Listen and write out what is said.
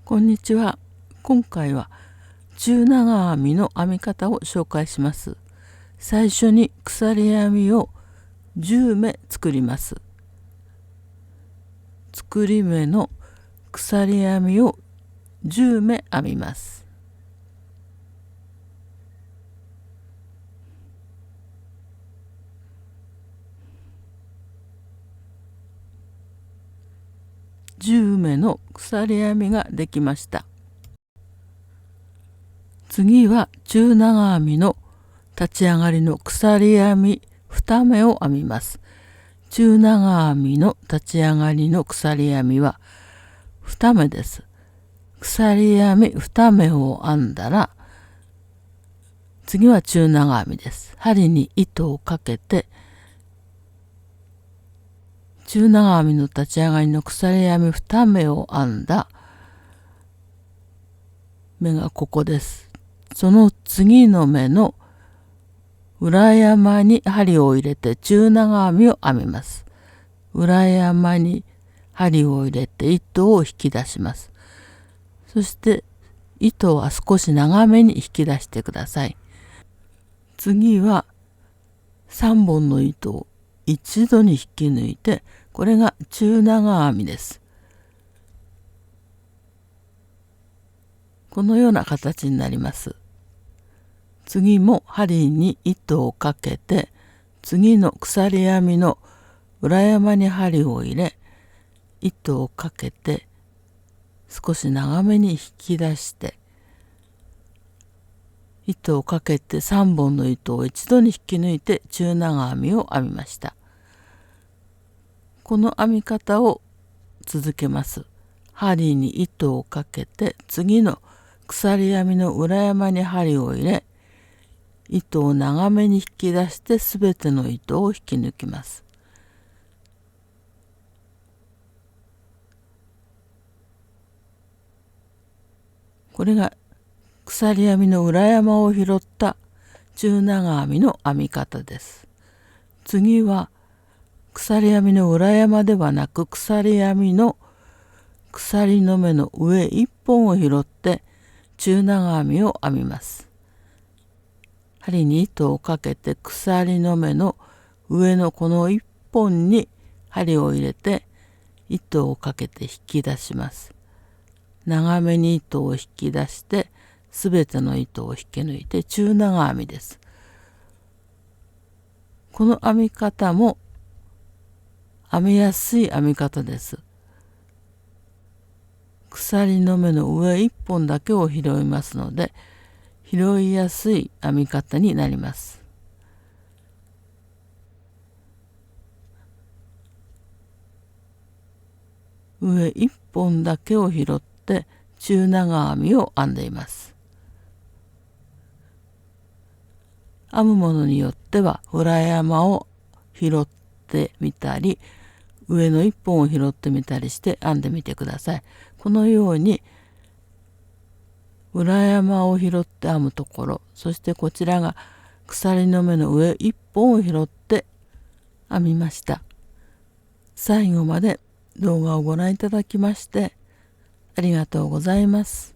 こんにちは。今回は中長編みの編み方を紹介します。最初に鎖編みを10目作ります。作り目の鎖編みを10目編みます。10目の鎖編みができました。次は中長編みの立ち上がりの鎖編み2目を編みます。中長編みの立ち上がりの鎖編みは2目です。鎖編み2目を編んだら、次は中長編みです。針に糸をかけて、中長編みの立ち上がりの鎖編み2目を編んだ目がここです。その次の目の裏山に針を入れて中長編みを編みます。裏山に針を入れて糸を引き出します。そして糸は少し長めに引き出してください。次は3本の糸を一度に引き抜いて、これが中長編みです。このような形になります。次も針に糸をかけて、次の鎖編みの裏山に針を入れ、糸をかけて少し長めに引き出して、糸をかけて3本の糸を一度に引き抜いて中長編みを編みました。この編み方を続けます。針に糸をかけて次の鎖編みの裏山に針を入れ、糸を長めに引き出してすべての糸を引き抜きます。これが鎖編みの裏山を拾った中長編みの編み方です。次は鎖編みの裏山ではなく、鎖編みの鎖の目の上1本を拾って中長編みを編みます。針に糸をかけて鎖の目の上のこの1本に針を入れて糸をかけて引き出します。長めに糸を引き出してすべての糸を引き抜いて中長編みです。この編み方も編みやすい編み方です。鎖の目の上1本だけを拾いますので、拾いやすい編み方になります。上1本だけを拾って中長編みを編んでいます。編むものによっては裏山を拾ってみたり、上の1本を拾ってみたりして編んでみてください。このように裏山を拾って編むところ、そしてこちらが鎖の目の上1本を拾って編みました。最後まで動画をご覧いただきましてありがとうございます。